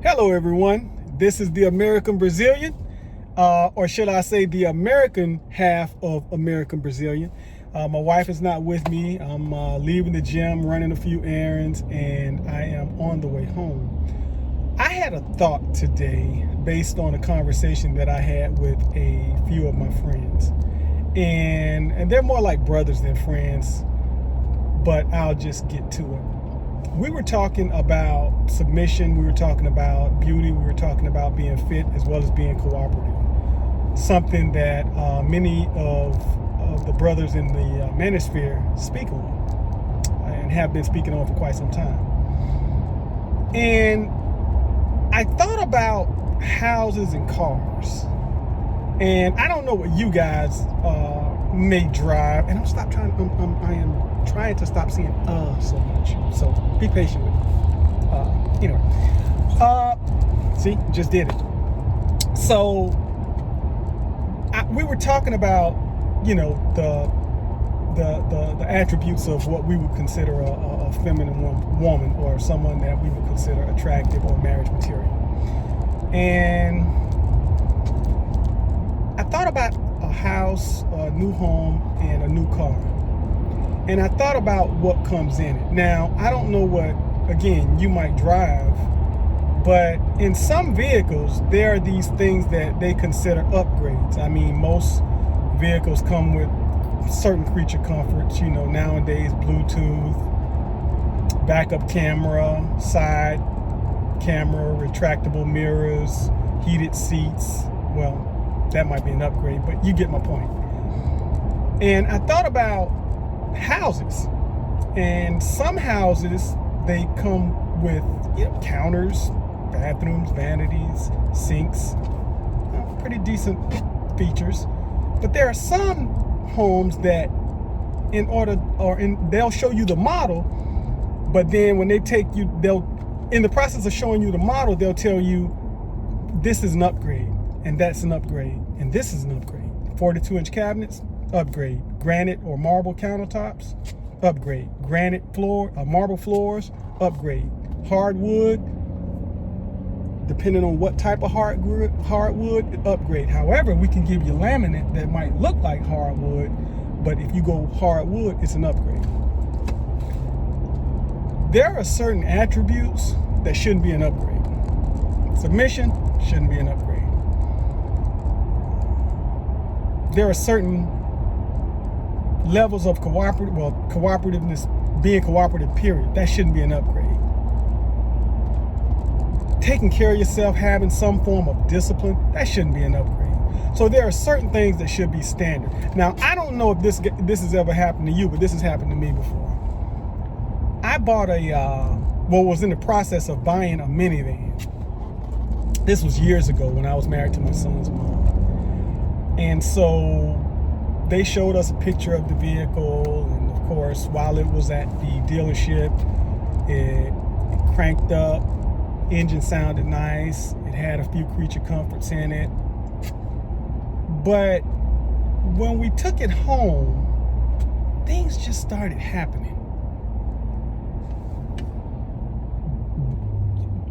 Hello, everyone. This is the American Brazilian, or should I say the American half of American Brazilian. My wife is not with me. I'm leaving the gym, running a few errands, and I am on the way home. I had a thought today based on a conversation that I had with a few of my friends. And they're more like brothers than friends, but I'll just get to it. We were talking about submission, we were talking about beauty, we were talking about being fit as well as being cooperative. Something that many of the brothers in the manosphere speak on and have been speaking on for quite some time. And I thought about houses and cars. And I don't know what you guys may drive. And I am trying to stop saying so much. So be patient with me. See, just did it. So we were talking about, the attributes of what we would consider a feminine woman or someone that we would consider attractive or marriage material. And I thought about a house, a new home, and a new car. And I thought about what comes in it. Now, I don't know what, again, you might drive, but in some vehicles, there are these things that they consider upgrades. I mean, most vehicles come with certain creature comforts, nowadays, Bluetooth, backup camera, side camera, retractable mirrors, heated seats. Well, that might be an upgrade, but you get my point. And I thought about houses, and some houses, they come with counters, bathrooms, vanities, sinks, pretty decent features. But there are some homes that they'll show you the model, but then when they in the process of showing you the model, they'll tell you this is an upgrade, and that's an upgrade, and this is an upgrade. 42-inch cabinets, upgrade. Granite or marble countertops, upgrade. Granite marble floors, upgrade. Hardwood, depending on what type of hardwood, upgrade. However, we can give you laminate that might look like hardwood, but if you go hardwood, it's an upgrade. There are certain attributes that shouldn't be an upgrade. Submission shouldn't be an upgrade. There are certain levels of cooperativeness, being cooperative, period. That shouldn't be an upgrade. Taking care of yourself, having some form of discipline, that shouldn't be an upgrade. So there are certain things that should be standard. Now, I don't know if this has ever happened to you, but this has happened to me before. I bought was in the process of buying a minivan. This was years ago when I was married to my son's mom. And so they showed us a picture of the vehicle, and of course, while it was at the dealership, it cranked up, engine sounded nice, it had a few creature comforts in it. But when we took it home, things just started happening.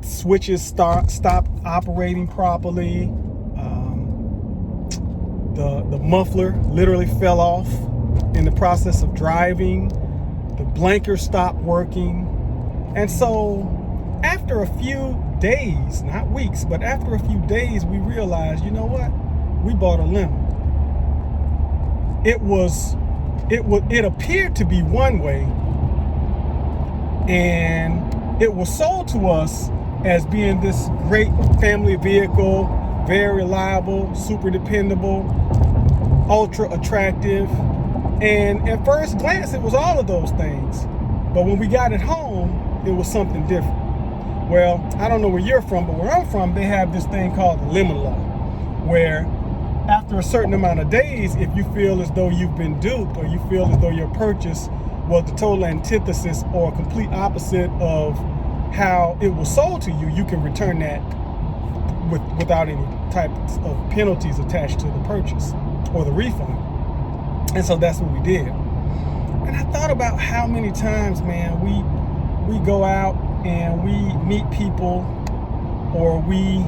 Switches stopped operating properly. The muffler literally fell off in the process of driving. The blinker stopped working. And so after a few days, not weeks, but after a few days, we realized, you know what? We bought a limo. It appeared to be one way, and it was sold to us as being this great family vehicle, very reliable, super dependable, ultra attractive. And at first glance, it was all of those things. But when we got it home, it was something different. Well, I don't know where you're from, but where I'm from, they have this thing called the lemon law, where after a certain amount of days, if you feel as though you've been duped, or you feel as though your purchase was the total antithesis or complete opposite of how it was sold to you, you can return that without any type of penalties attached to the purchase or the refund. And so that's what we did. And I thought about how many times, man, we go out and we meet people or we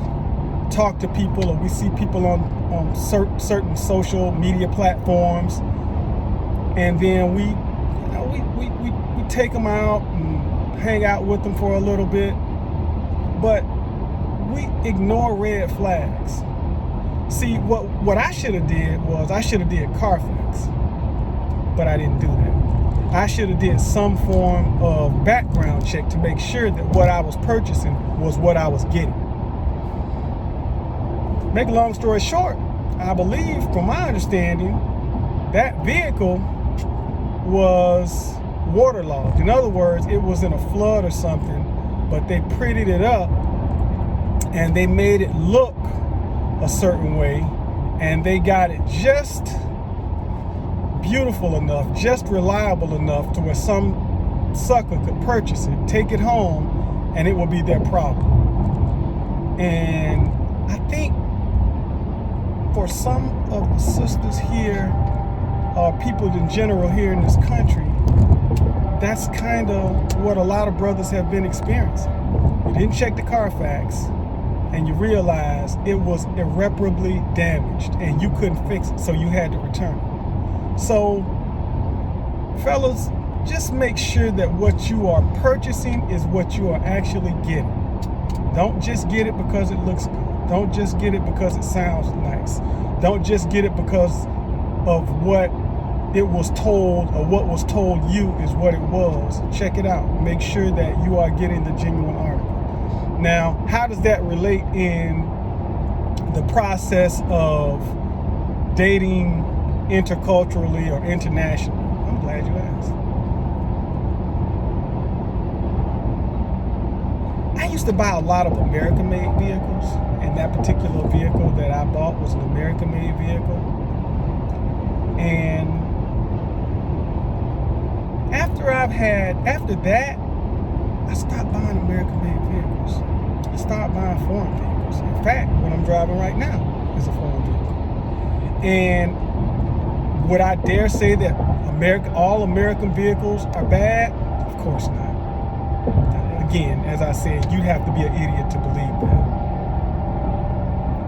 talk to people, or we see people on certain social media platforms, and then we take them out and hang out with them for a little bit, but we ignore red flags. See, what I should have did was I should have did Carfax, but I didn't do that. I should have did some form of background check to make sure that what I was purchasing was what I was getting. Make a long story short, I believe, from my understanding, that vehicle was waterlogged. In other words, it was in a flood or something, but they prettied it up and they made it look a certain way, and they got it just beautiful enough, just reliable enough to where some sucker could purchase it, take it home, and it will be their problem. And I think for some of the sisters here, or people in general here in this country, that's kind of what a lot of brothers have been experiencing. You didn't check the Carfax, and you realize it was irreparably damaged and you couldn't fix it, so you had to return it. So, fellas, just make sure that what you are purchasing is what you are actually getting. Don't just get it because it looks good. Don't just get it because it sounds nice. Don't just get it because of what it was told, or what was told you is what it was. Check it out. Make sure that you are getting the genuine article. Now, how does that relate in the process of dating interculturally or internationally? I'm glad you asked. I used to buy a lot of American-made vehicles, and that particular vehicle that I bought was an American-made vehicle. And after that, I stopped buying American-made vehicles. I started buying foreign vehicles. In fact, what I'm driving right now is a foreign vehicle. And would I dare say that all American vehicles are bad? Of course not. Again, as I said, you'd have to be an idiot to believe that.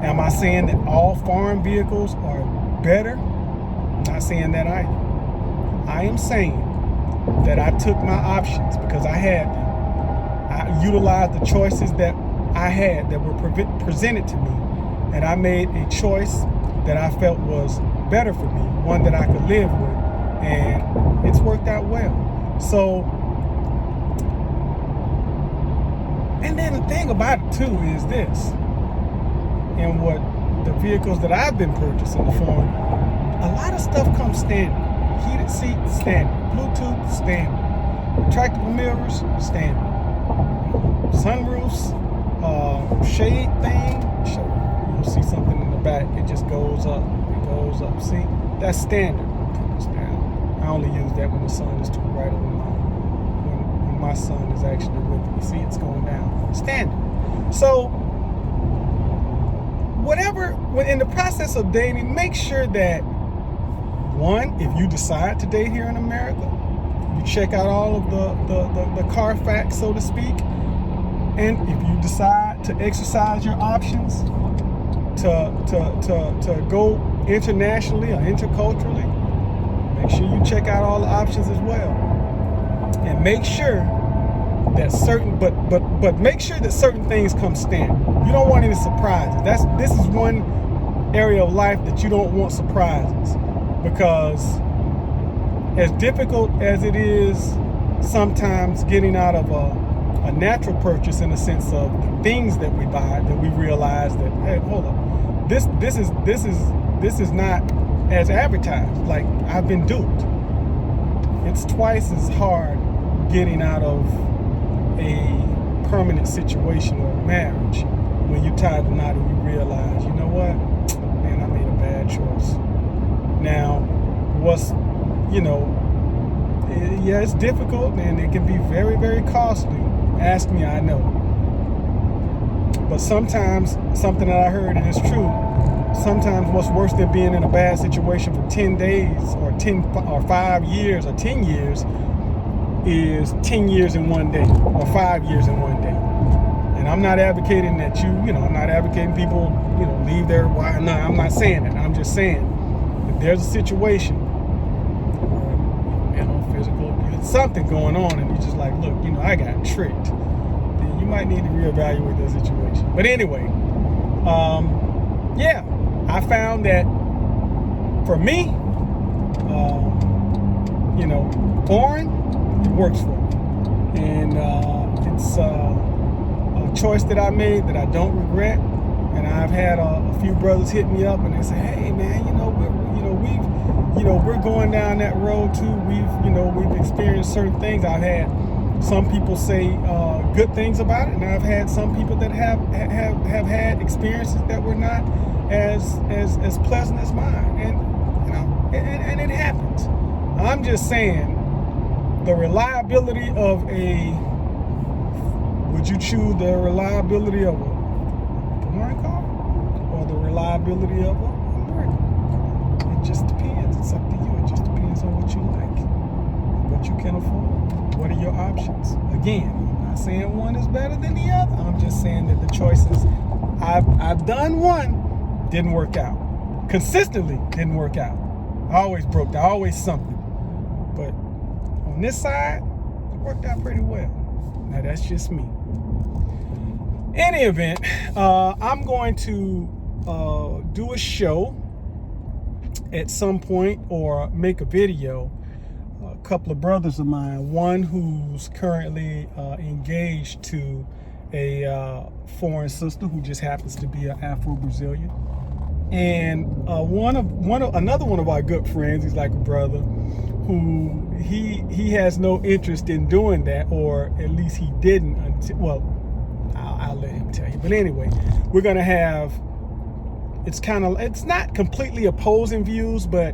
Am I saying that all foreign vehicles are better? I'm not saying that either. I am saying that I took my options because I had them. I utilized the choices that I had that were presented to me, and I made a choice that I felt was better for me, one that I could live with, and it's worked out well. So, and then the thing about it too is this, and what the vehicles that I've been purchasing for, a lot of stuff comes standard. Heated seats, standard. Bluetooth, standard. Retractable mirrors, standard. Sunroofs, shade thing, you'll see something in the back, it just goes up, see, that's standard. Put this down. I only use that when the sun is too bright, or when my son is actually with me. See, it's going down. Standard. So, when in the process of dating, make sure that, one, if you decide to date here in America, you check out all of the Carfax, so to speak. And if you decide to exercise your options to go internationally or interculturally, make sure you check out all the options as well. And make sure that make sure that certain things come standard. You don't want any surprises. This is one area of life that you don't want surprises, because as difficult as it is sometimes getting out of a natural purchase, in the sense of the things that we buy, that we realize that, hey, hold up, this is not as advertised. Like, I've been duped. It's twice as hard getting out of a permanent situation or a marriage when you tie the knot and you realize, you know what, man, I made a bad choice. Now, yeah, it's difficult and it can be very, very costly. Ask me, I know. But sometimes, something that I heard, and it's true, sometimes what's worse than being in a bad situation for 10 days or 5 years or 10 years is 10 years in one day, or 5 years in one day. And I'm not advocating that I'm not advocating people, leave their wife. No, I'm not saying that. I'm just saying if there's a situation where, physical abuse, something going on, and you're just like, look, I got tricked, then you might need to reevaluate the situation. But anyway, yeah, I found that for me, foreign, it works for me. And it's a choice that I made that I don't regret. And I've had a few brothers hit me up and they say, hey man, we're going down that road too. We've experienced certain things. I've had some people say good things about it, and I've had some people that have had experiences that were not as pleasant as mine. And it happens. I'm just saying, the reliability of would you choose the reliability of a foreign car or the reliability of a American car? It just depends. It's up to you. It just depends on what you like, what you can afford. What are your options? Again, I'm not saying one is better than the other. I'm just saying that the choices, I've done one, didn't work out. Consistently didn't work out. I always broke down, always something. But on this side, it worked out pretty well. Now that's just me. Any event, I'm going to do a show at some point or make a video. A couple of brothers of mine, one who's currently engaged to a foreign sister who just happens to be an Afro-Brazilian, and another one of our good friends, he's like a brother, who he has no interest in doing that, or at least he didn't until, well, I'll let him tell you. But anyway, we're gonna have, it's not completely opposing views, but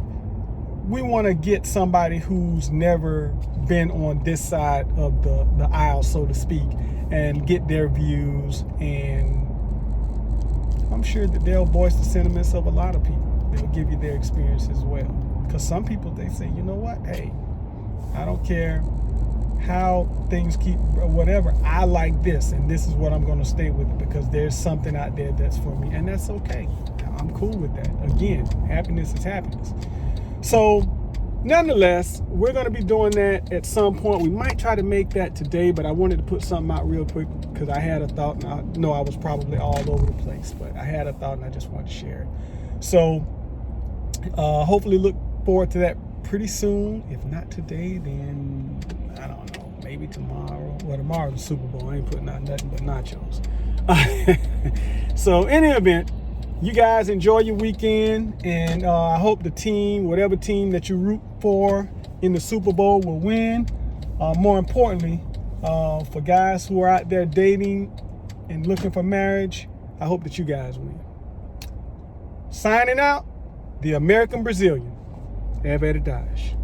we want to get somebody who's never been on this side of the aisle, so to speak, and get their views. And I'm sure that they'll voice the sentiments of a lot of people. They'll give you their experience as well. Because some people, they say, you know what? Hey, I don't care how things keep, or whatever. I like this, and this is what I'm going to stay with it because there's something out there that's for me. And that's okay. I'm cool with that. Again, happiness is happiness. So, nonetheless, we're going to be doing that at some point. We might try to make that today, but I wanted to put something out real quick because I had a thought, and I know I was probably all over the place, but I had a thought and I just wanted to share it. So, hopefully look forward to that pretty soon. If not today, then I don't know, maybe tomorrow. Well, tomorrow's the Super Bowl. I ain't putting out nothing but nachos. So, in any event, you guys enjoy your weekend, and I hope the team, whatever team that you root for in the Super Bowl, will win. More importantly, for guys who are out there dating and looking for marriage, I hope that you guys win. Signing out, the American Brazilian, É verdade.